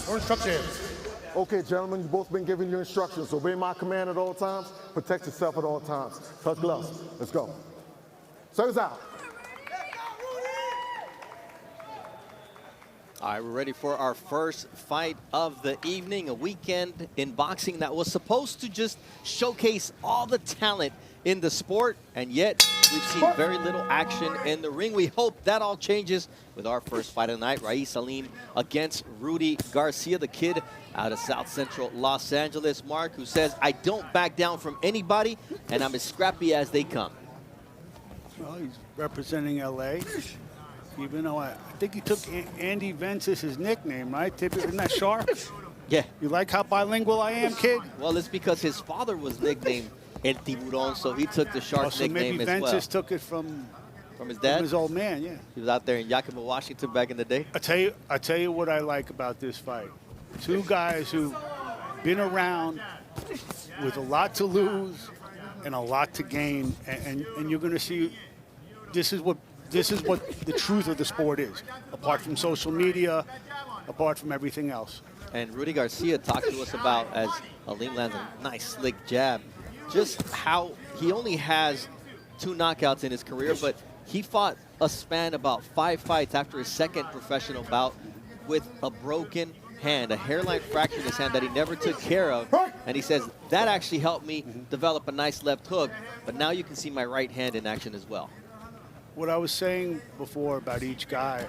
More instructions. Okay, gentlemen, you've both been given your instructions. Obey my command at all times. Protect yourself at all times. Touch gloves. Let's go. Service out. All right, we're ready for our first fight of the evening, a weekend in boxing that was supposed to just showcase all the talent in the sport, and yet we've seen very little action in the ring. We hope that all changes with our first fight of the night, Raeese Aleem against Rudy Garcia, the kid out of South Central Los Angeles. Mark, who says, I don't back down from anybody, and I'm as scrappy as they come. Well, he's representing L.A., even though I think he took Andy Vance as his nickname, right? Isn't that Shark? Yeah. You like how bilingual I am, kid? Well, it's because his father was nicknamed El Tiburon, so he took the Shark nickname as well. Maybe Vance took it from his dad? From his old man, yeah. He was out there in Yakima, Washington back in the day. I tell you what I like about this fight. Two guys who've been around with a lot to lose and a lot to gain, and you're going to see this is what the truth of the sport is, apart from social media, apart from everything else. And Rudy Garcia talked to us about, as Aleem lands a nice slick jab, just how he only has 2 knockouts in his career, but he fought a span about 5 fights after his second professional bout with a broken hand, a hairline fracture in his hand that he never took care of. And he says, that actually helped me develop a nice left hook, but now you can see my right hand in action as well. What I was saying before about each guy,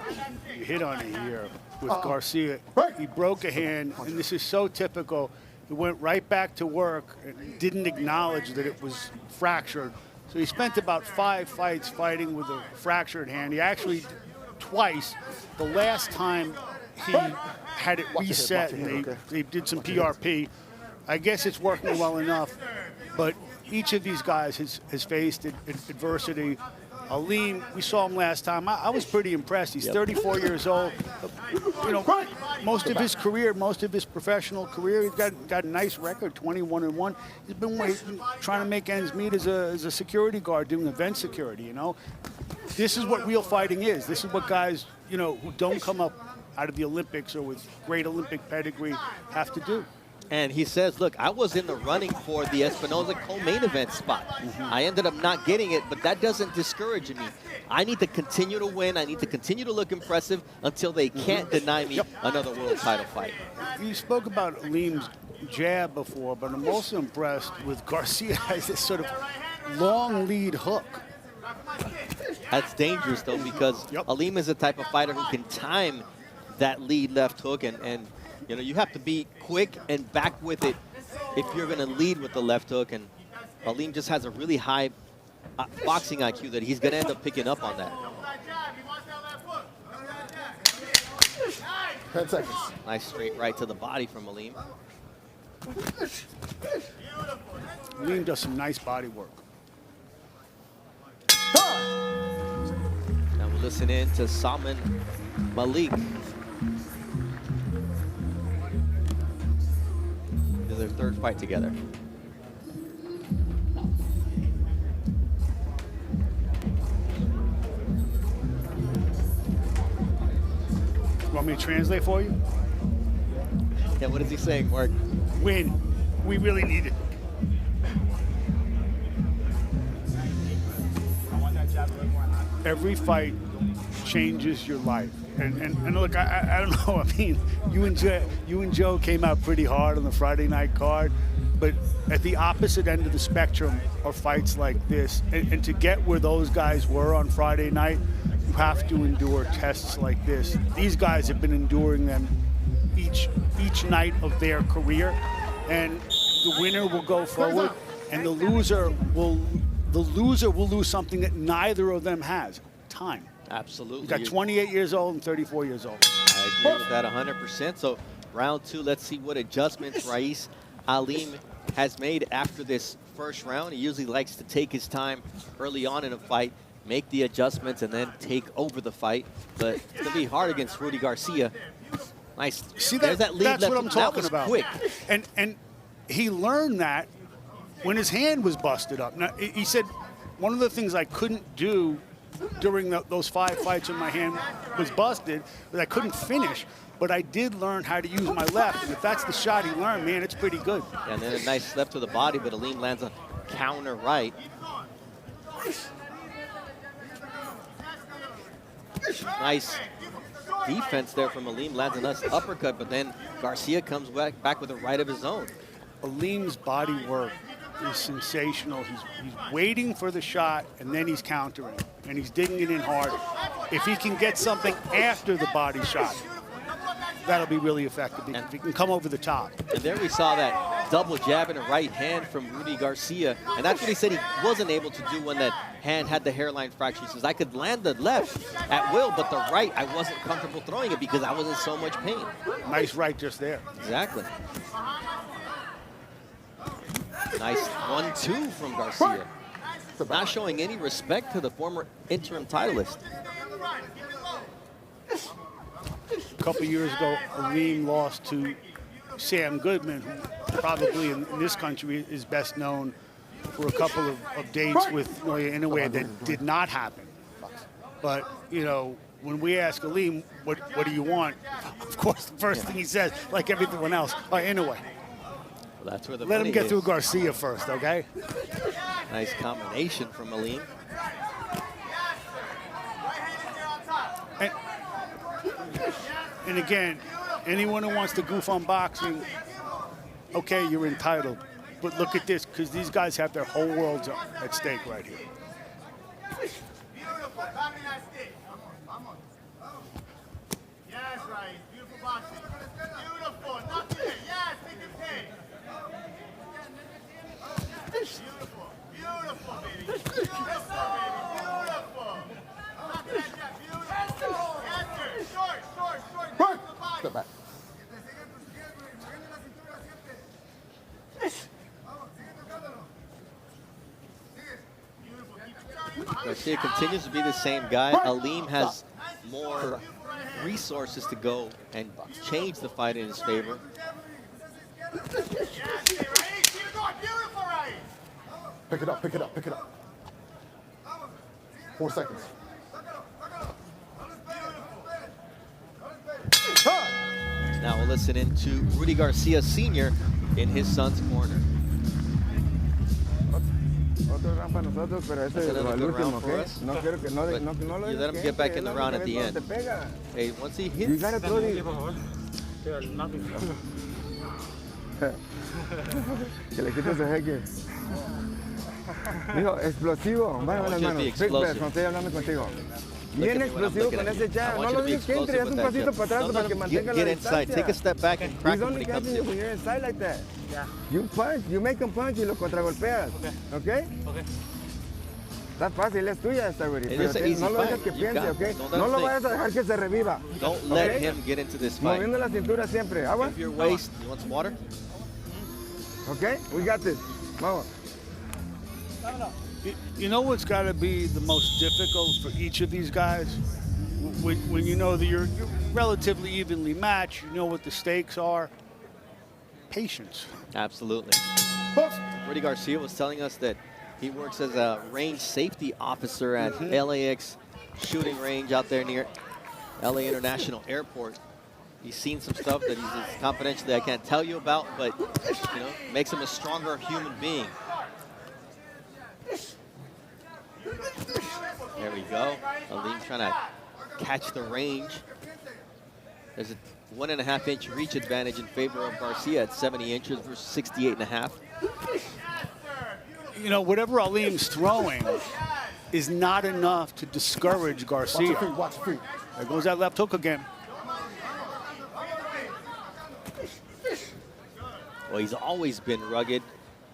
you hit on it here with Garcia. He broke a hand, and this is so typical. He went right back to work and didn't acknowledge that it was fractured. So he spent about 5 fights fighting with a fractured hand. He actually, twice, the last time he had it reset, and they did some PRP. I guess it's working well enough, but each of these guys has faced adversity. Aleem, we saw him last time. I was pretty impressed. He's 34 years old. You know, most of his career, most of his professional career, he's got a nice record, 21-1. He's been trying to make ends meet as a security guard, doing event security, you know. This is what real fighting is. This is what guys, you know, who don't come up out of the Olympics or with great Olympic pedigree have to do. And he says, look, I was in the running for the Espinoza co-main event spot. I ended up not getting it, but that doesn't discourage me. I need to continue to win. I need to continue to look impressive until they can't deny me another world title fight. You spoke about Aleem's jab before, but I'm also impressed with Garcia as this sort of long lead hook. That's dangerous, though, because Aleem is the type of fighter who can time that lead left hook, and you know, you have to be quick and back with it if you're going to lead with the left hook. And Aleem just has a really high boxing IQ that he's going to end up picking up on that. 10 seconds. Nice straight right to the body from Aleem. Aleem does some nice body work. Now we'll listen in to Salman Malik. Their 3rd fight together. Want me to translate for you? Yeah, what is he saying, Mark? Win. We really need it. Every fight changes your life. And look, I don't know. I mean, you and Joe came out pretty hard on the Friday night card, but at the opposite end of the spectrum are fights like this. And to get where those guys were on Friday night, you have to endure tests like this. These guys have been enduring them each night of their career, and the winner will go forward, and the loser will lose something that neither of them has: time. Absolutely. You got 28 years old and 34 years old. I agree with that 100%. So round 2, let's see what adjustments Raeese Aleem has made after this first round. He usually likes to take his time early on in a fight, make the adjustments, and then take over the fight. But it's going to be hard against Rudy Garcia. Nice. See, there's that lead that's left. what I'm talking about. Quick. And he learned that when his hand was busted up. Now, he said, one of the things I couldn't do during those 5 fights when my hand was busted, that I couldn't finish. But I did learn how to use my left. And if that's the shot he learned, man, it's pretty good. And then a nice left to the body, but Aleem lands a counter right. Nice defense there from Aleem, lands a nice uppercut, but then Garcia comes back with a right of his own. Aleem's body work is sensational. He's waiting for the shot, and then he's countering, and he's digging it in hard. If he can get something after the body shot, that'll be really effective. If he can come over the top. And there we saw that double jab and a right hand from Rudy Garcia, and that's what he said he wasn't able to do when that hand had the hairline fracture. He says, I could land the left at will, but the right, I wasn't comfortable throwing it because I was in so much pain. Nice right just there. Exactly. Nice 1-2 from Garcia. Not showing any respect to the former interim titleist. A couple years ago, Aleem lost to Sam Goodman, who probably in this country is best known for a couple of dates with Noya Inoue that did not happen. But, you know, when we ask Aleem, what do you want? Of course, the first thing he says, like everyone else, Inoue. Well, that's where the Let money him get is. through Garcia first, okay? Nice combination from Aleem. And again, anyone who wants to goof on boxing, okay, you're entitled. But look at this, because these guys have their whole worlds at stake right here. Yes, Raeese. Beautiful boxing. Beautiful. Nothing. Yes, take your pick. Beautiful. Beautiful, baby. Beautiful, baby. Beautiful. Nothing like that. Beautiful. Yes, sir. Short, short, short. Right. To the body. Step back. Beautiful. Keep it turning. Garcia continues to be the same guy. Aleem has more resources to go and change the fight in his favor. Yes, Raeese. Keep it going. Beautiful, Raeese. Pick it up, pick it up, pick it up. 4 seconds. Now we'll listen in to Rudy Garcia Sr. in his son's corner. Otro round para nosotros, pero ese That's es another el good round último, for ¿ok? us. No quiero que no But lo you let him get back in the round at the end. Te pega. Hey, once he You hits, gotta throw the... Que le quites el jeque. Dijo, explosivo. Vaya want las you to be manos. Big explosive. press, cuando estoy hablando contigo. at Bien me when I'm explosivo looking con at you. ese jab. I want No you lo to be dejes que entre. explosive Haz un with that pasito jab. para atrás No, para no, que mantenga get la inside. distancia. Take a step back and crack He's him when only he comes catching you in. when you're inside like that. You punch, you make him punch y lo contragolpeas. Okay? Está fácil, es tuya esta, Rudy. It Pero is an easy no lo dejes fight. que You piense, got ¿ok? this. Don't let No him lo think. vayas a dejar que se reviva. Don't let ¿ok? him get into this fight. Moviendo la cintura siempre. Agua. Move your waist. You want some water? Okay? We got this. Vamos. You know what's got to be the most difficult for each of these guys? When you know that you're relatively evenly matched, you know what the stakes are. Patience. Absolutely. Rudy Garcia was telling us that he works as a range safety officer at LAX shooting range out there near LA International Airport. He's seen some stuff that he's confidentially I can't tell you about, but you know, makes him a stronger human being. There we go. Aleem trying to catch the range. There's a 1.5 inch reach advantage in favor of Garcia at 70 inches versus 68.5. You know, whatever Aleem's throwing is not enough to discourage Watch your feet, Garcia. watch your feet. There goes that left hook again. Well, he's always been rugged.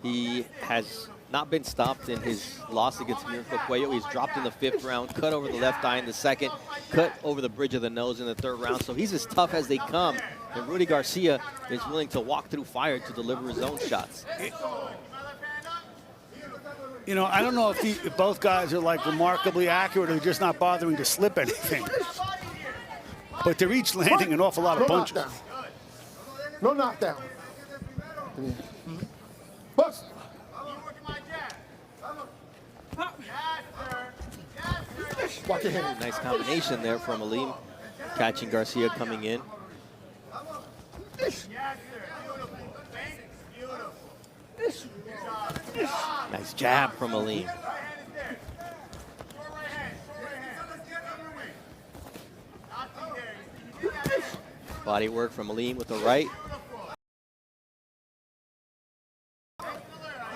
He has not been stopped in his loss against Mirko Cuello. He's dropped in the 5th round, cut over the left eye in the 2nd, cut over the bridge of the nose in the 3rd round. So he's as tough as they come. And Rudy Garcia is willing to walk through fire to deliver his own shots. You know, I don't know if both guys are like remarkably accurate or just not bothering to slip anything. But they're each landing an awful lot of No punches. knockdown. No knockdown. Bust. Watch your head. Nice combination there from Aleem, catching Garcia coming in. Yes, sir. Beautiful. Thanks. Beautiful. Good job. Nice jab from Aleem. Right hand is there. Short right hand. Short right hand. Let's get on your way. Not too there. You got it. Body work from Aleem with the right.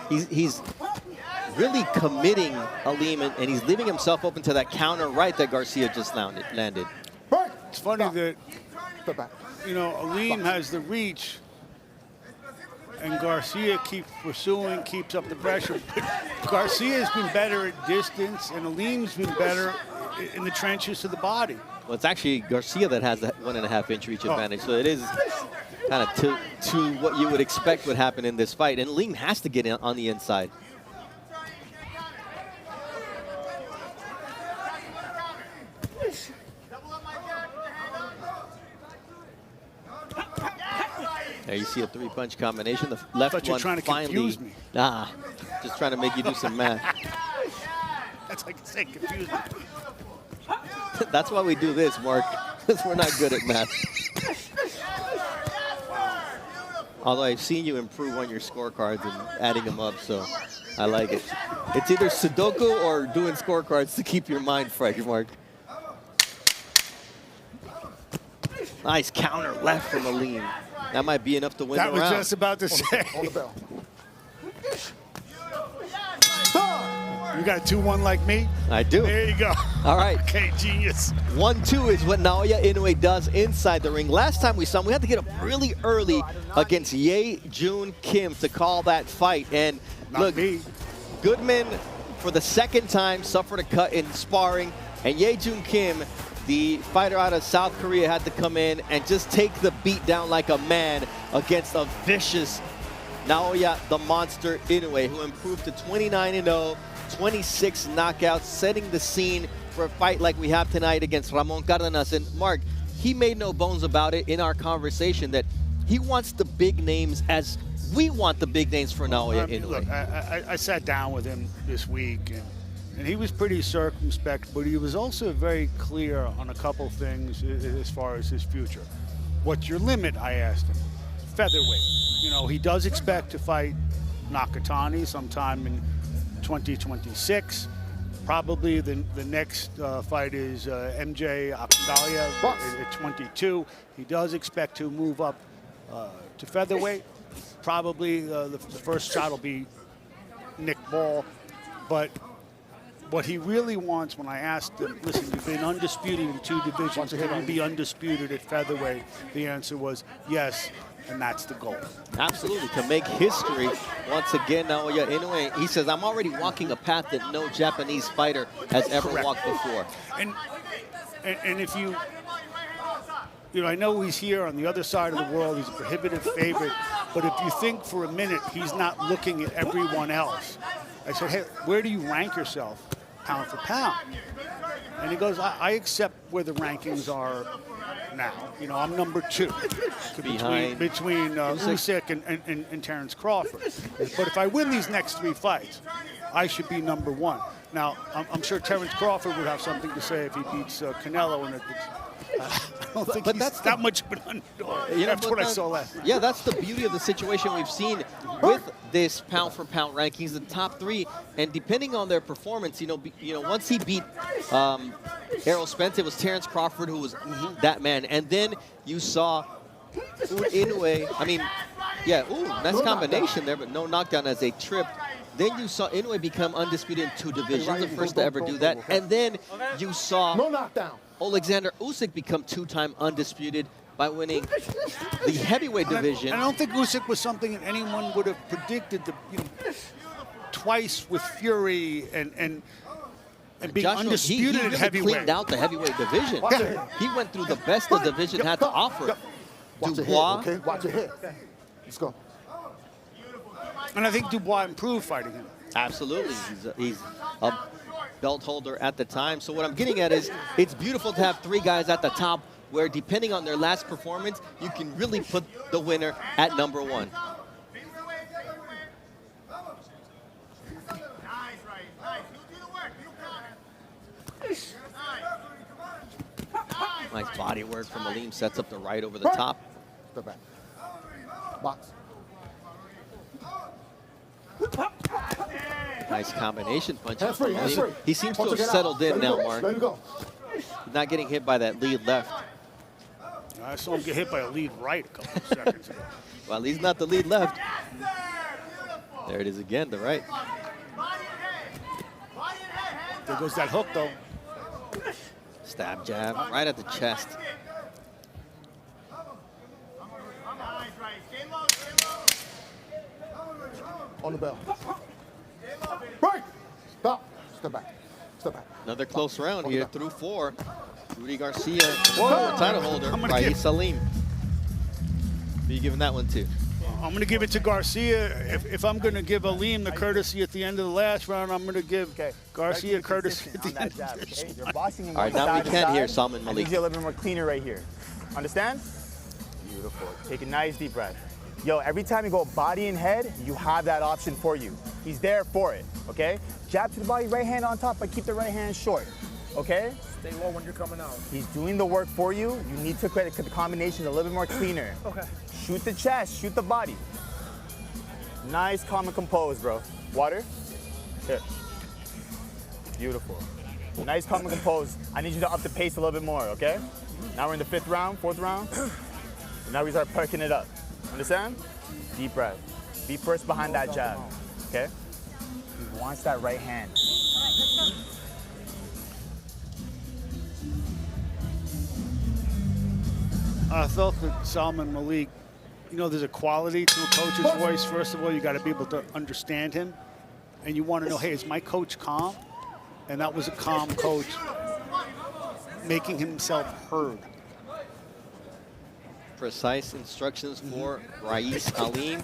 He's really committing Aleem, and he's leaving himself open to that counter right that Garcia just landed. It's funny that, Step back. you know, Aleem has the reach, and Garcia keeps pursuing, keeps up the pressure. But Garcia's been better at distance, and Aleem's been better in the trenches to the body. Well, it's actually Garcia that has the 1.5-inch reach advantage, so it is kind of to what you would expect would happen in this fight. And Aleem has to get in on the inside. There you see a 3-punch combination. The left Thought you were one trying to finally. confuse me. Nah, just trying to make you do some math. That's like saying confused. That's why we do this, Mark, because we're not good at math. Although I've seen you improve on your scorecards and adding them up, so I like it. It's either Sudoku or doing scorecards to keep your mind fresh, Mark. Nice counter left from Aleem. That might be enough to win That the was round. just about to say. On the bell. You got a 2-1 like me? I do. There you go. All right. Okay, genius. 1-2 is what Naoya Inoue does inside the ring. Last time we saw him, we had to get up really early against Ye Jun Kim to call that fight. And Not look, me. Goodman, for the second time, suffered a cut in sparring. And Ye Jun Kim, the fighter out of South Korea, had to come in and just take the beat down like a man against a vicious Naoya the Monster Inoue, who improved to 29-0, 26 knockouts, setting the scene for a fight like we have tonight against Ramon Cardenas. And Mark, he made no bones about it in our conversation that he wants the big names as we want the big names for Naoya Inoue. Look, I sat down with him this week, and he was pretty circumspect, but he was also very clear on a couple things as far as his future. What's your limit, I asked him. Featherweight. You know, he does expect to fight Nakatani sometime in 2026. Probably the next fight is MJ Akdalia at 22. He does expect to move up to featherweight. Probably the first shot will be Nick Ball. But what he really wants, when I asked him, listen, you've been undisputed in 2 divisions, can you be undisputed at featherweight? The answer was yes, and that's the goal. Absolutely, to make history once again. Naoya Inoue, he says, I'm already walking a path that no Japanese fighter has ever walked before. And if you know, I know he's here on the other side of the world, he's a prohibitive favorite, but if you think for a minute he's not looking at everyone else. I said, hey, where do you rank yourself pound for pound? And he goes, I accept where the rankings are now. You know, I'm number 2 Behind between Usyk and Terence Crawford. But if I win these next 3 fights, I should be number 1. Now, I'm sure Terence Crawford would have something to say if he beats Canelo, and I don't think he's that's that much of an underdog. You know, That's what I but saw last night. Yeah, that's the beauty of the situation we've seen with this pound-for-pound rankings, the top 3, and depending on their performance, you know, once he beat Errol Spence, it was Terence Crawford who was that man, and then you saw Inoue. I mean, yeah, nice combination there, but no knockdown as a trip. Then you saw Inoue become undisputed in 2 divisions, the first to ever do that, and then you saw No knockdown. Alexander Usyk become 2-time undisputed by winning the heavyweight division. I don't think Usyk was something that anyone would have predicted. Twice with Fury and being Joshua, undisputed he at really heavyweight. cleaned out the heavyweight division. Yeah. He went through the best the division had to offer. Watch your Dubois, head, okay? Watch your head. Let's go. And I think Dubois improved fighting him. absolutely. He's a belt holder at the time. So what I'm getting at is it's beautiful to have 3 guys at the top where, depending on their last performance, you can really put the winner at number 1. Nice, right, nice. You do the work. You got it. Nice body work from Aleem. Sets up the right over the top. Step back. Box. Nice combination punches Hands free, from hands Aleem. free. He seems to Punch have it out. settled in Let it now, go. Mark. Let it go. Not getting hit by that lead left. I saw him get hit by a lead right a couple of seconds ago. Well, he's not the lead left. There it is again, the right. There goes that hook, though. Stab jab right at the chest. On the bell. Right. Stop. Step back. Step back. Another close round On here the bell. through 4. Rudy Garcia, former title holder, I'm gonna Raeese Aleem. Who are you giving that one to? I'm going to give it to Garcia. If I'm going to give Aleem the courtesy at the end of the last round, I'm going to give Garcia courtesy at the end of this. Okay? You're boxing All right, now we can hear Salman Malik. I need you a little bit more cleaner right here. Understand? Beautiful. Take a nice deep breath. Yo, every time you go body and head, you have that option for you. He's there for it, okay? Jab to the body, right hand on top, but keep the right hand short, okay? Stay low when you're coming out. He's doing the work for you. You need to create the combination a little bit more cleaner. Okay. Shoot the chest, shoot the body. Nice, calm, and composed, bro. Water? Here. Beautiful. Nice, calm, and composed. I need you to up the pace a little bit more, okay? Now we're in the 5th round, 4th round. Now we start perking it up. Understand? Deep breath. Be first behind that jab, okay? He wants that right hand. I thought that Salman Malik, you know, there's a quality to a coach's voice. First of all, you got to be able to understand him. And you want to know, hey, is my coach calm? And that was a calm coach making himself heard. Precise instructions for Raeese Aleem.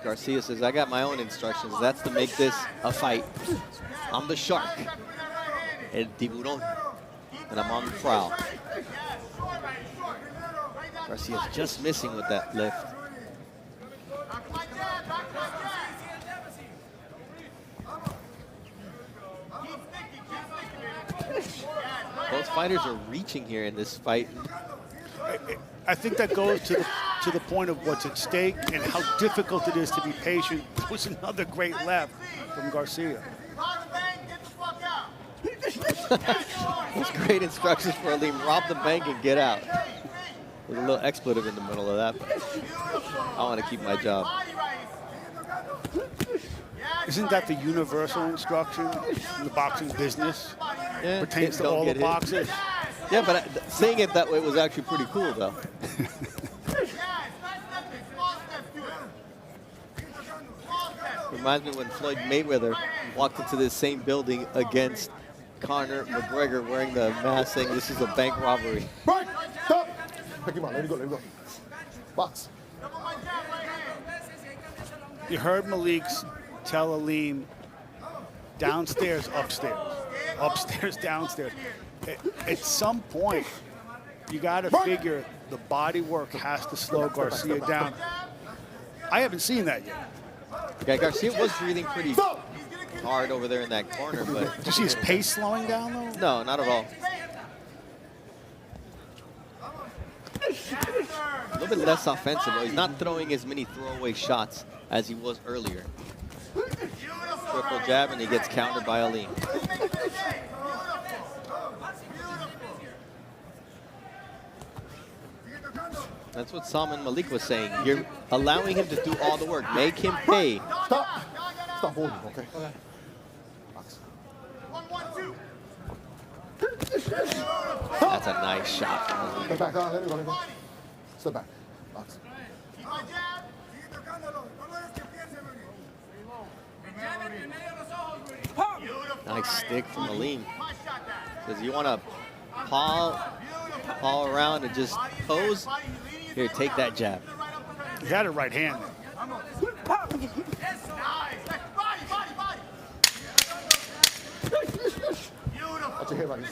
Garcia says, I got my own instructions. That's to make this a fight. I'm the shark. El tiburón. And I'm on the prowl. Garcia's just missing with that lift. Both fighters are reaching here in this fight. I think that goes to the point of what's at stake and how difficult it is to be patient. That was another great left from Garcia. Those great instructions for Aleem. Rob the bank and get out. There's a little expletive in the middle of that, but I want to keep my job. Isn't that the universal instruction in the boxing business? Yeah, Pertains to don't all the get hit. boxers. Yeah, but saying it that way was actually pretty cool, though. Reminds me when Floyd Mayweather walked into this same building against Conor McGregor wearing the mask saying this is a bank robbery. Right. Stop. Pick him out. Let him go. Let him go. Box. You heard Malik tell Aleem, downstairs, upstairs. Upstairs, downstairs. At some point, you got to figure the body work has to slow Garcia down. I haven't seen that yet. Yeah, Garcia was breathing pretty hard over there in that corner, but Do you see his pace slowing down, though? no, not at all. A little bit less offensive, though. He's not throwing as many throwaway shots as he was earlier. Triple jab, and he gets countered by Aleem. That's what Salman Malik was saying. You're allowing him to do all the work. Make him pay. Stop. Stop holding, okay? Box. That's a nice shot from Aleem. Step back. Let him go. Let him go. Step back. Box. Nice stick from Aleem. Says you want to paw around and just pose? Here, take that jab. He had a right hand. Watch your head right here.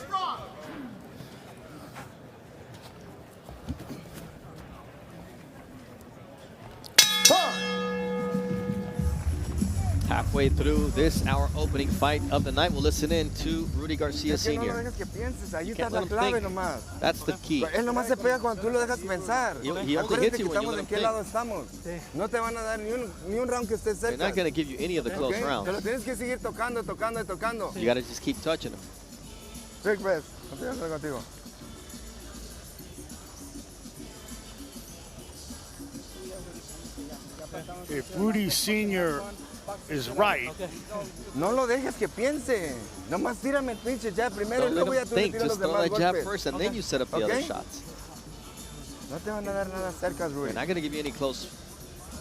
Halfway through this, our opening fight of the night, we'll listen in to Rudy Garcia Es que no lo Sr. dejes que pienses, ahí Can't está la let him clave think. nomás. That's the key. Él nomás se pega cuando tú lo dejas pensar. He only Acuérdate hits que you when you estamos let en him qué think. lado estamos. No te van a dar ni un round que estés They're cerca. not going to give you any of the close ¿Ok? Te rounds. lo tienes que seguir tocando, tocando y tocando. You got to just keep touching them. Big Best, contigo. If Rudy Sr. is right, No lo dejes que piense. Nomás tírame el pinche jab primero y Don't luego let ya him tú le think. tiras los Just throw demás that jab golpes. first, and then you set up the ¿Ok? other shots. No te van a dar nada cerca, Rudy. They're not going to give you anything close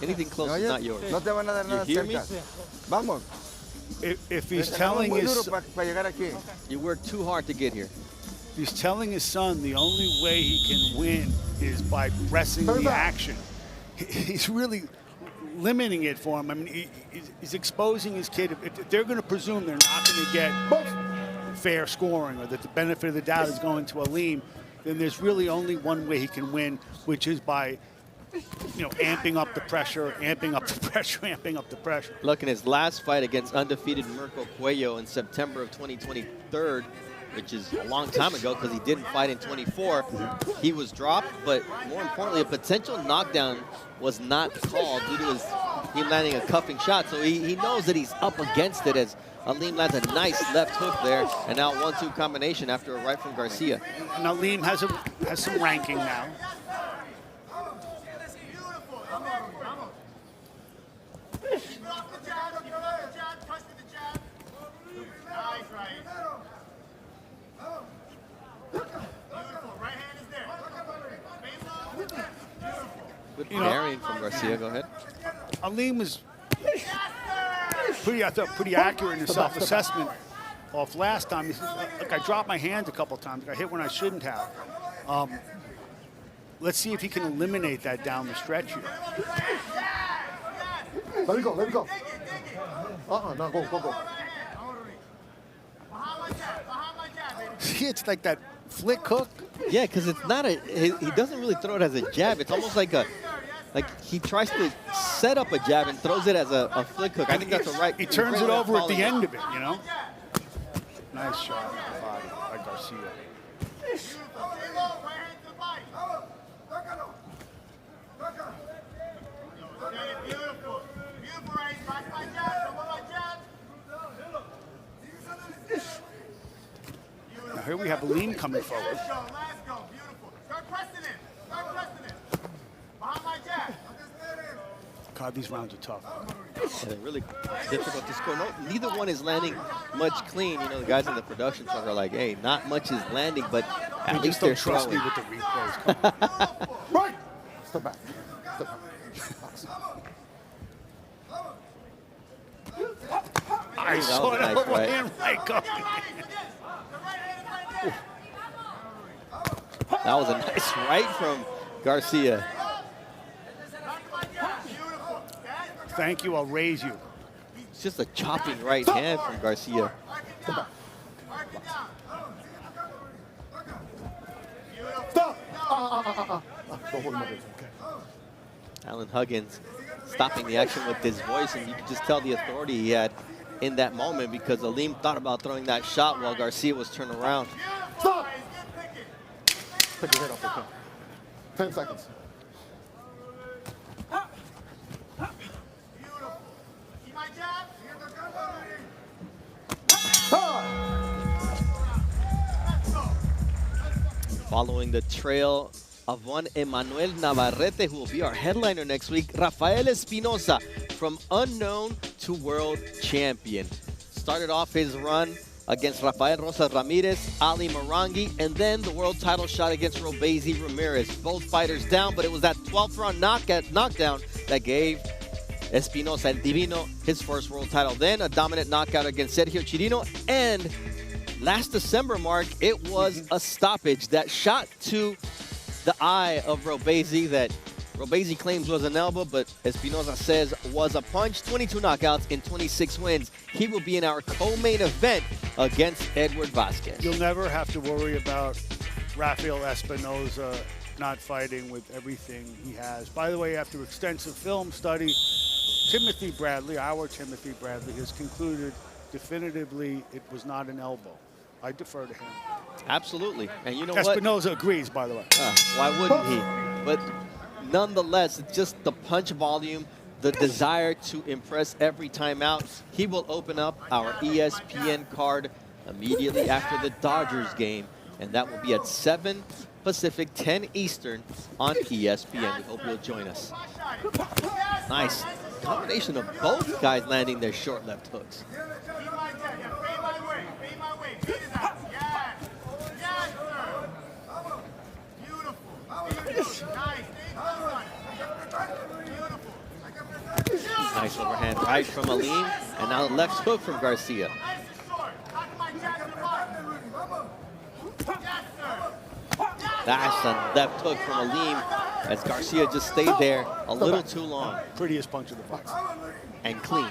¿Me is oyes? not yours. No te van a dar You nada hear me? cerca. Vamos. if he's Trabajamos telling muy his duro para llegar aquí. You worked too hard to get here. he's telling his son the only way he can win is by pressing the action. He's really limiting it for him. I mean, he's exposing his kid. If they're going to presume they're not going to get fair scoring or that the benefit of the doubt is going to Aleem, then there's really only one way he can win, which is by, amping up the pressure, amping up the pressure, amping up the pressure. Look, in his last fight against undefeated Mirko Cuello in September of 2023, which is a long time ago because he didn't fight in 24, he was dropped, but more importantly, a potential knockdown was not called due to him landing a cuffing shot. So he knows that he's up against it as Aleem lands a nice left hook there, and now 1-2 combination after a right from Garcia. And Aleem has some ranking now. Good parrying from Garcia. Go ahead. Aleem was pretty accurate in his self-assessment off last time. He said, look, I dropped my hands a couple times. I hit when I shouldn't have. Let's see if he can eliminate that down the stretch here. Let it go, let it go. No, go. See, it's like that flick hook. Yeah, because it's not he doesn't really throw it as a jab. It's almost like he tries to set up a jab and throws it as a flick hook. I think that's a right. He turns great it way of over at calling the end of it, Nice shot in the body by Garcia. Now here we have Aleem coming forward. God, these rounds are tough. Yeah, they're really difficult to score. No, neither one is landing much clean. The guys in the production truck are like, hey, not much is landing, but at least they're Don't trust me throwing. with the replays. Come on. Right. Step back. I was saw a that nice overhand right coming. That was a nice right from Garcia. Thank you, I'll raise you. It's just a chopping right hand from Garcia. Stop. Don't hold my wrist, okay. Alan Huggins stopping the action with his voice, and you could just tell the authority he had in that moment because Aleem thought about throwing that shot while Garcia was turned around. Stop. Take your head off, okay. 10 seconds. Following the trail of one Emmanuel Navarrete, who will be our headliner next week, Rafael Espinosa, from unknown to world champion. Started off his run against Rafael Rosas Ramirez, Ali Morangi, and then the world title shot against Robeisy Ramirez. Both fighters down, but it was that 12th round knockdown that gave Espinosa El Divino his first world title. Then a dominant knockout against Sergio Chirino, and last December, Mark, it was a stoppage that shot to the eye of Robeisy that Robeisy claims was an elbow, but Espinosa says was a punch. 22 knockouts in 26 wins. He will be in our co-main event against Edward Vasquez. You'll never have to worry about Rafael Espinosa not fighting with everything he has. By the way, after extensive film study, Timothy Bradley, our Timothy Bradley, has concluded definitively it was not an elbow. I defer to him. Absolutely. And you know what? Espinoza agrees, by the way. Why wouldn't he? But nonetheless, it's just the punch volume, the desire to impress every time out. He will open up our ESPN card immediately after the Dodgers game, and that will be at 7 Pacific, 10 Eastern on ESPN. We hope you'll join us. Nice combination of both guys landing their short left hooks. Nice overhand right from Aleem, and now the left hook from Garcia. That's a left hook from Aleem as Garcia just stayed there a little too long. Prettiest punch of the fight. And clean.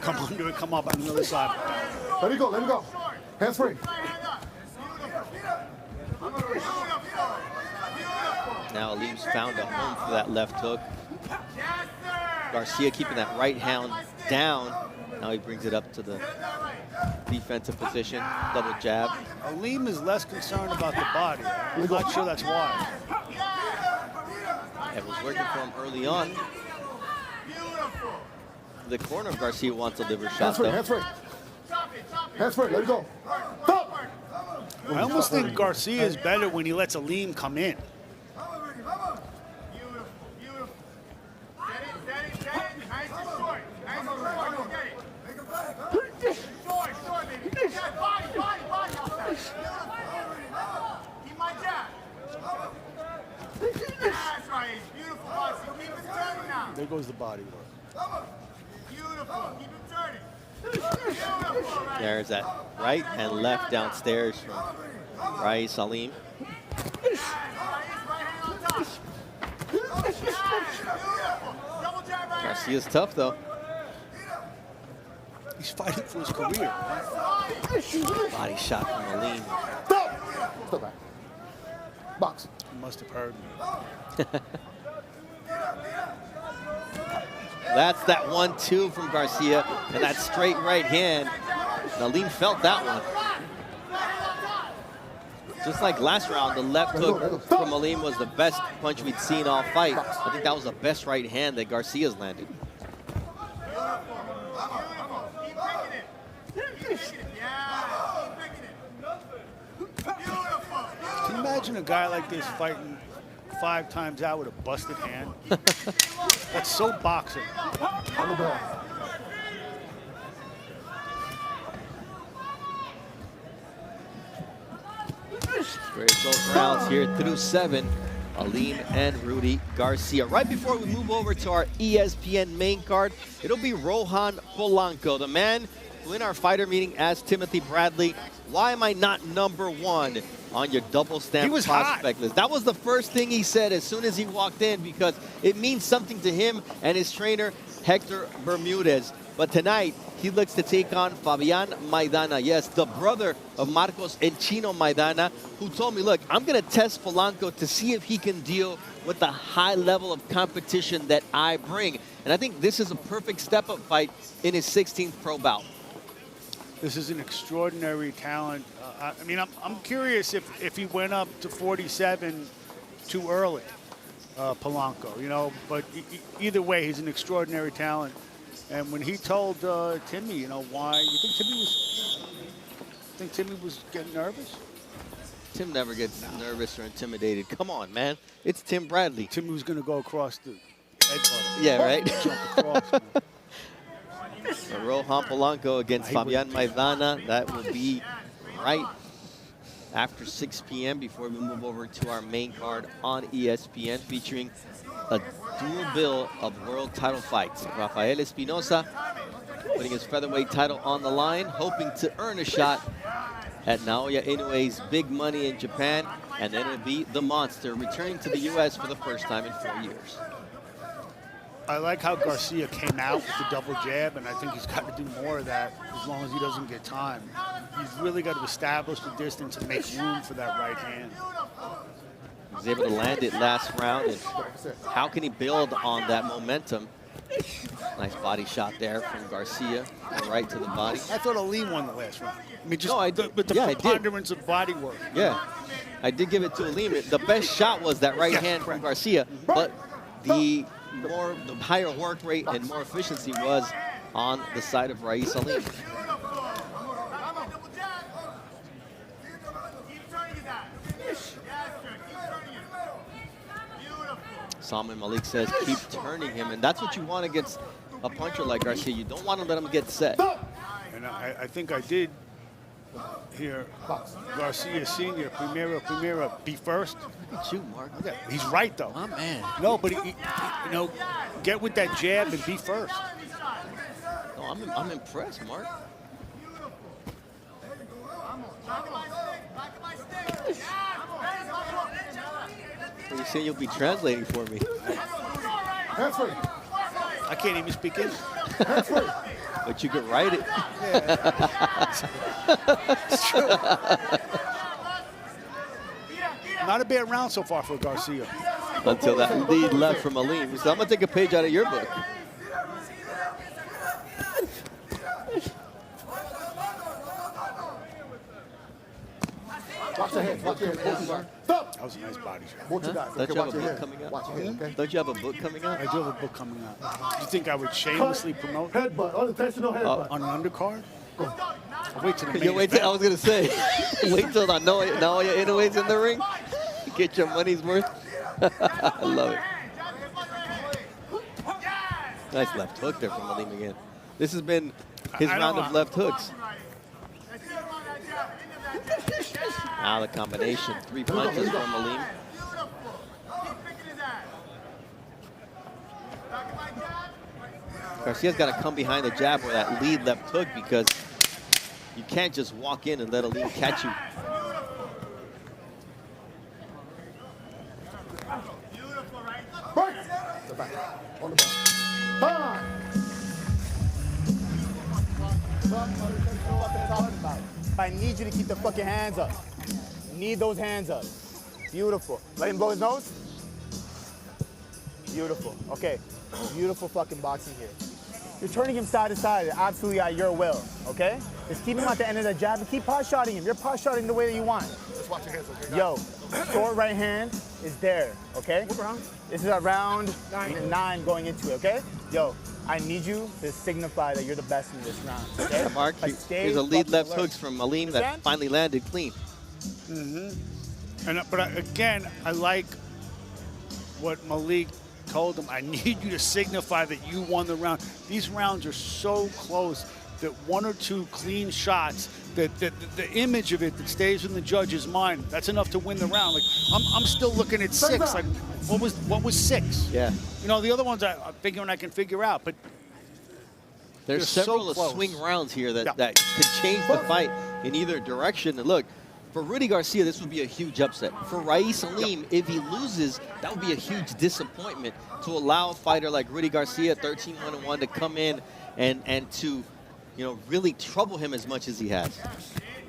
Come on, do it. Come up on the other side. Let it go, let it go. Hands free. Now Aleem's found a home for that left hook. Garcia keeping that right hand down. Now he brings it up to the defensive position, double jab. Aleem is less concerned about the body. I'm not sure that's why. It was working for him early on. The corner of Garcia wants a liver shot, though. Hands free. Hands free, let it go. Stop. I almost think Garcia is better when he lets Aleem come in. There goes the body work. There's that right and left downstairs from Raeese Aleem. Garcia's tough, though. He's fighting for his career. Body shot from Aleem. Stop. Step back. Box. He must have heard me. That's that 1-2 from Garcia, and that straight right hand. Aleem felt that one. Just like last round, the left hook from Aleem was the best punch we'd seen all fight. I think that was the best right hand that Garcia's landed. Can you imagine a guy like this fighting 5 times out with a busted hand? That's so boxing. On the bell. Very close rounds here through 7. Aleem and Rudy Garcia. Right before we move over to our ESPN main card, it'll be Rohan Polanco, the man who in our fighter meeting asked Timothy Bradley, why am I not #1 on your double stamp prospect list? That was the first thing he said as soon as he walked in, because it means something to him and his trainer, Hector Bermudez. But tonight, he looks to take on Fabian Maidana. Yes, the brother of Marcos and Chino Maidana, who told me, look, I'm going to test Polanco to see if he can deal with the high level of competition that I bring. And I think this is a perfect step-up fight in his 16th pro bout. This is an extraordinary talent. I mean, I'm curious if he went up to 47 too early, Polanco, you know, but either way, he's an extraordinary talent. And when he told Timmy, you know, why, you think Timmy was getting nervous? Tim never gets nervous or intimidated. Come on, man. It's Tim Bradley. Timmy was going to go across the headbutt. Yeah, right? Jump across, man. So Rohan Polanco against Fabian Maidana. That will be right after 6 p.m. before we move over to our main card on ESPN, featuring a dual bill of world title fights. Rafael Espinosa putting his featherweight title on the line, hoping to earn a shot at Naoya Inoue's big money in Japan. And then it'll be the Monster returning to the U.S. for the first time in 4 years. I like how Garcia came out with the double jab, and I think he's got to do more of that as long as he doesn't get time. He's really got to establish the distance and make room for that right hand. was able to land it last round. And how can he build on that momentum? Nice body shot there from Garcia, right to the body. I thought Aleem won the last round. I mean, just No, I did. with the Yeah, I did. preponderance of body work. Yeah, I did give it to Aleem. The best shot was that right hand from Garcia, but the higher work rate and more efficiency was on the side of Raeese Aleem. Salman Malik says keep turning him, and that's what you want against a puncher like Garcia. You don't want to let him get set. And I think I did hear Garcia Sr., Primera, be first. Look at you, Mark. Okay, he's right, though. My man. No, but, you know, get with that jab and be first. No, I'm impressed, Mark. You say you'll be translating for me. Hands free. I can't even speak English. Hands free. But you could write it. It's true. Not a bad round so far for Garcia. Until that lead left from Aleem. So I'm going to take a page out of your book. Watch your hands. Watch your hands. Stop. That was a nice body shot. Watch your guys. Don't Okay, you have watch a your book hands. coming out? Watch your hands, okay? Don't you have a book coming out? I do have a book coming out. Do you think I would shamelessly promote Headbutt. Unintentional headbutt. on an undercard? I'll wait till the You main wait till, I event. was going to say, wait till now your Inoue's in the ring. Get your money's worth. I love it. Nice left hook there from Aleem again. This has been his I don't round know. of left hooks. Now the combination, 3 punches from Aleem. Garcia's got to come behind the jab or that lead left hook because you can't just walk in and let Aleem catch you. Break. The back. On the back. Fine. I need you to keep the fucking hands up. Need those hands up. Beautiful. Let him blow his nose. Beautiful. Okay. Beautiful fucking boxing here. You're turning him side to side absolutely at your will, okay? Just keep him at the end of the jab and keep pot shotting him. You're pot shotting the way that you want. Just watch your hands, okay? Yo, short right hand is there, okay? What round? This is a round 9 going into it, okay? Yo, I need you to signify that you're the best in this round, okay? Mark, But stay here's a lead fucking left alert. hooks from Aleem that Understand? finally landed clean. Again, I like what Malik told him. I need you to signify that you won the round. These rounds are so close that 1 or 2 clean shots, that the image of it that stays in the judge's mind, that's enough to win the round. Like I'm still looking at 6. Like what was 6? Yeah. You know, the other ones I'm figuring I can figure out, but There's They're so several close. swing rounds here that, Yeah. that could change the fight in either direction. And look, for Rudy Garcia, this would be a huge upset. For Raeese Aleem, if he loses, that would be a huge disappointment to allow a fighter like Rudy Garcia, 13-1-1, to come in and to, you know, really trouble him as much as he has.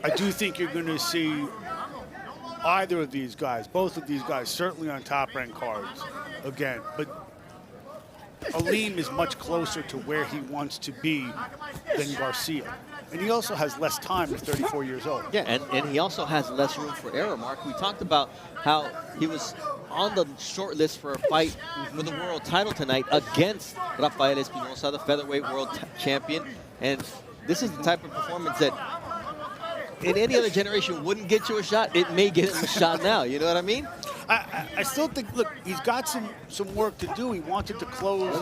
I do think you're going to see either of these guys, both of these guys, certainly on top-ranked cards again. But Aleem is much closer to where he wants to be than Garcia. And he also has less time at 34 years old. Yeah, and he also has less room for error, Mark. We talked about how he was on the short list for a fight for the world title tonight against Rafael Espinosa, the featherweight world champion. And this is the type of performance that in any other generation wouldn't get you a shot. It may get him a shot now. You know what I mean? I still think, look, he's got some work to do. He wanted to close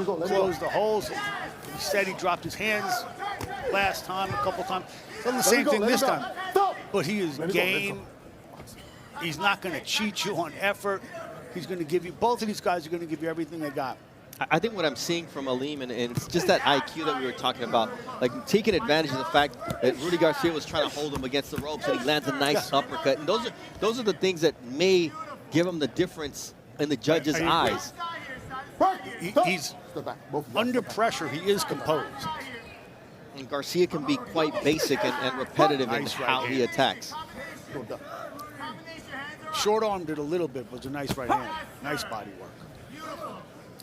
the holes. He said he dropped his hands last time, a couple times. Done the same thing this time. But he is game. He's not going to cheat you on effort. He's going to give you, both of these guys are going to give you everything they got. I think what I'm seeing from Aleem, and it's just that IQ that we were talking about, like taking advantage of the fact that Rudy Garcia was trying to hold him against the ropes and he lands a nice uppercut. And those are the things that may give him the difference in the judge's eyes. He's under pressure. He is composed. And Garcia can be quite basic and repetitive in Nice how right he hand. attacks. short-armed it a little bit, but it was a nice right hand. Nice body work.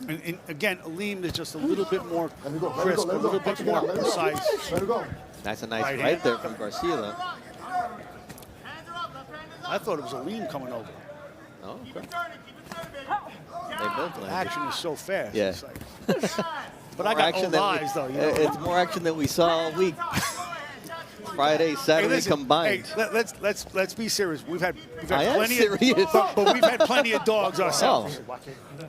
And again, Aleem is just a little bit more crisp, a little bit more precise. Let it go. That's a nice Right right hand. there from Garcia, though. I thought it was Aleem coming over. Oh, okay. They both landed. Action is so fast. Yeah. It's like, but I More got action old than eyes, though. You know? It's more action than we saw all week. Friday, Saturday listen, combined. Hey, let's be serious. We've had I am plenty serious. but we've had plenty of dogs ourselves.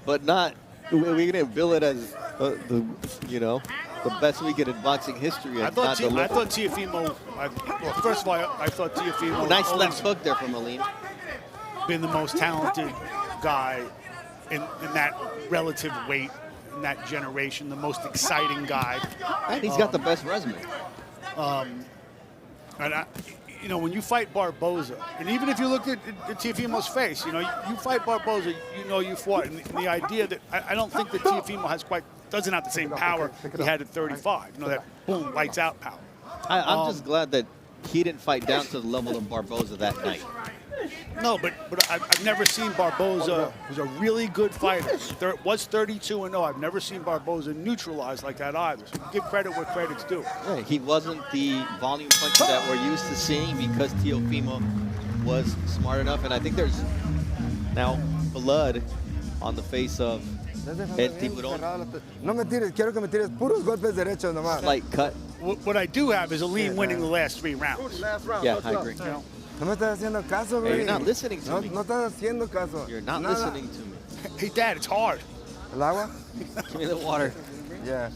But not. We're gonna bill it as the best weekend in boxing history. I And thought not Teofimo. Well, first of all, I thought Teofimo. nice always left hook there from Aleem. been the most talented guy in that relative weight in that generation. The most exciting guy. And he's got the best resume. And when you fight Barboza, and even if you look at Teofimo's face, you fight Barboza, you fought. And the idea that I don't think that Teofimo doesn't have the same power he had at 35. That boom, lights out power. I'm just glad that he didn't fight down to the level of Barboza that night. No, but I've never seen Barboza, who's a really good fighter. Was 32-0. I've never seen Barboza neutralized like that either. So give credit where credit's due. Yeah, he wasn't the volume puncher that we're used to seeing because Teofimo was smart enough. And I think there's now blood on the face of El Tiburón. No me tires, quiero que me tires puros golpes derechos nomás. Slight cut. What I do have is Aleem winning the last 3 rounds. Last round. Yeah, let's I go. agree. No me estás haciendo caso, Hey, güey. you're not listening to me. No estás haciendo caso. You're not Nada. listening to me. Hey, Dad, it's hard. ¿El agua? Give me the water. Yeah.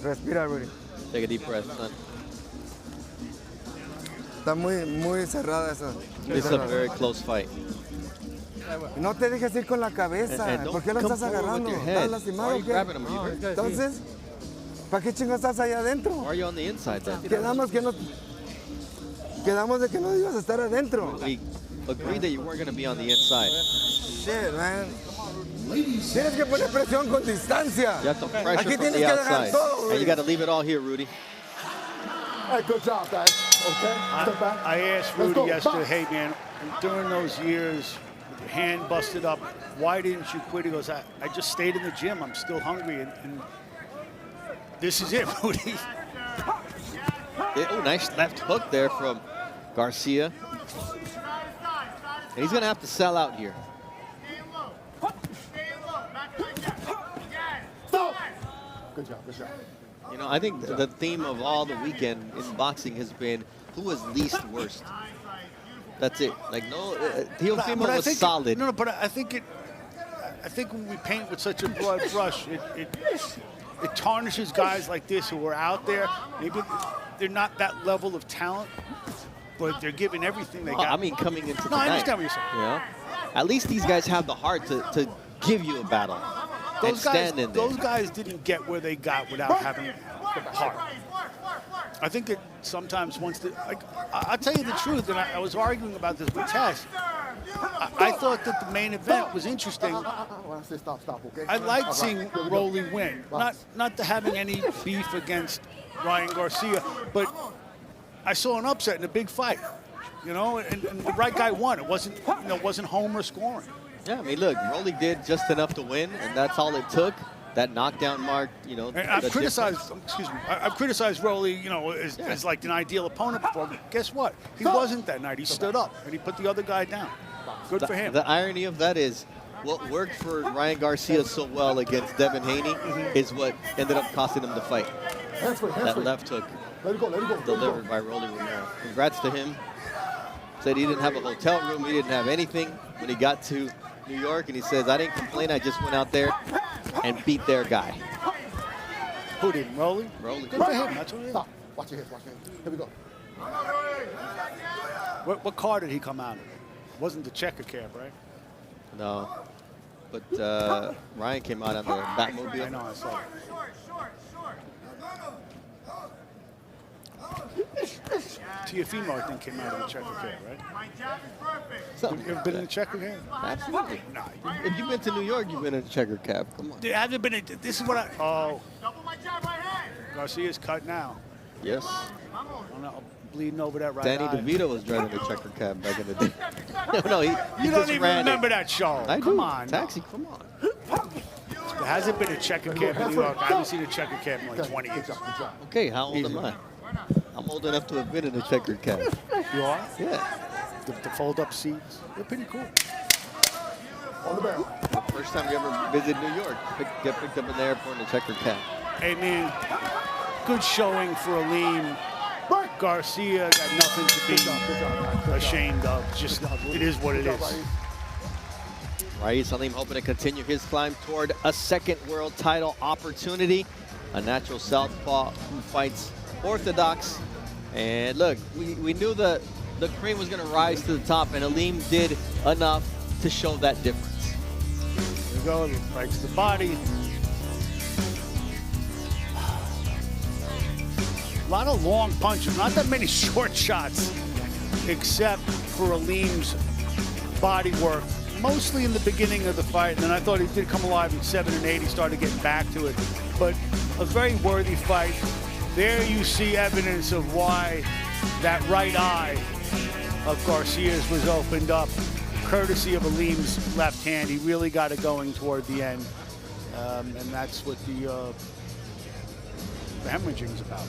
Respira, Rudy. Take a deep breath, son. Está muy cerrada esa. This is a very close fight. No te dejes ir con la cabeza. And ¿Por don't qué lo come estás forward agarrando? with your ¿Estás head. Why lastimado are o you qué? grabbing him? Are you hurt? Entonces, ¿para qué chingo estás allá adentro? Why are you on the inside then? Quedamos de que no ibas a estar adentro. We agreed that you weren't going to be on the inside. Shit, man. Tienes que poner presión con distancia. You have to pressure Aquí from tienes the que dejar outside. todo, And you Rudy. got to leave it all here, Rudy. Hey, good job, guys. Okay, step back. I asked Let's Rudy go. yesterday, Box. hey, man, during those years, with your hand busted up, why didn't you quit? He goes, I just stayed in the gym. I'm still hungry. And this is it, Rudy. Oh, nice left hook there from Garcia. And he's going to have to sell out here. Good job, good job. You know, I think the theme of all the weekend in boxing has been who was least worst. That's it. Like, no, Teofimo But I was think solid. No, but I think when we paint with such a broad brush, it tarnishes guys like this who are out there. Maybe they're not that level of talent, but they're giving everything they got. I mean, coming into the No, I night. understand what you're saying. You know? At least these guys have the heart to give you a battle and stand in there. Those guys didn't get where they got without having the heart. I think that sometimes I'll tell you the truth, and I was arguing about this with Tess. I thought that the main event was interesting. When I say stop, okay? I liked All seeing right, here we go. Rolly win. Not to having any beef against Ryan Garcia, but I saw an upset in a big fight. And the right guy won. It wasn't Homer scoring. Yeah, I mean, look, Rolly did just enough to win, and that's all it took. That knockdown mark, And the I've criticized, difference. I've criticized Rolly, as like an ideal opponent before. But guess what? He wasn't that night. He stood up and he put the other guy down. Good for him. The irony of that is what worked for Ryan Garcia so well against Devin Haney is what ended up costing him the fight. That left hook Let it go, let it go. Let it go. delivered by Rolly Romero. Congrats to him. Said he didn't have a hotel room. He didn't have anything when he got to New York. And he says, I didn't complain. I just went out there and beat their guy. Who did? Rolly? Rolly. Good for him. That's what it is. Stop. Watch your hands, watch your hands. Here we go. What car did he come out of? Wasn't the checker cab, right? No. But Ryan came out on the Batmobile. I know, I saw it. Teofimo, I think, came out of the checker cab, right? Something You ever like been in that. a checker cab? Absolutely. No. If you've been to New York, you've been in a checker cab. Come on. There hasn't been. This is what I. Oh, Garcia's cut now. Yes. I'm bleeding over that right Danny eye. DeVito was driving the checker cab back in the day. no, he You just don't even ran remember it. that show. I Come do. on. Taxi, come on. There hasn't been a checker cab in New York. I haven't seen a checker cab in like 20 years. Okay, how old am I? I'm old enough to have been in a checkered cab. You are? Yeah. The fold-up seats, they're pretty cool. On the barrel. First time you ever visit New York, get picked up in the airport in a checkered cab. Hey, man, good showing for Aleem. Garcia got nothing to be ashamed of. Just, it is what it is. Raeese Aleem hoping to continue his climb toward a second world title opportunity. A natural southpaw who fights orthodox. And look, we knew the cream was going to rise to the top, and Aleem did enough to show that difference. There we go, breaks the body. A lot of long punches, not that many short shots, except for Aleem's body work, mostly in the beginning of the fight. And then I thought he did come alive in 7 and 8. He started getting back to it. But a very worthy fight. There you see evidence of why that right eye of Garcia's was opened up, courtesy of Aleem's left hand. He really got it going toward the end. And that's what the hemorrhaging's about.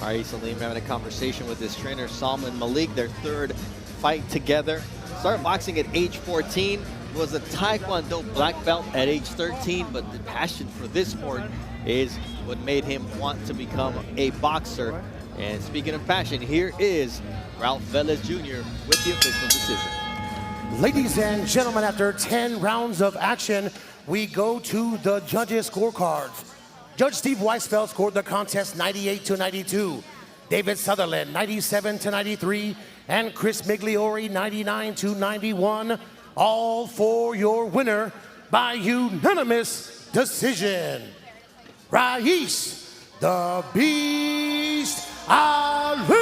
Raeese Aleem having a conversation with his trainer, Salman Malik, their third fight together. Started boxing at age 14, was a Taekwondo black belt at age 13, but the passion for this sport is what made him want to become a boxer. And speaking of passion, here is Ralph Velez Jr. with the official decision. Ladies and gentlemen, after 10 rounds of action, we go to the judges' scorecards. Judge Steve Weisfeld scored the contest 98-92. David Sutherland 97-93, and Chris Migliori 99-91. All for your winner by unanimous decision. Raeese the Beast Aleem.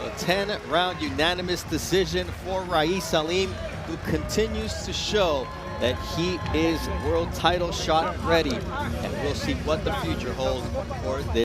A 10-round unanimous decision for Raeese Aleem, who continues to show that he is world title shot ready. And we'll see what the future holds for this.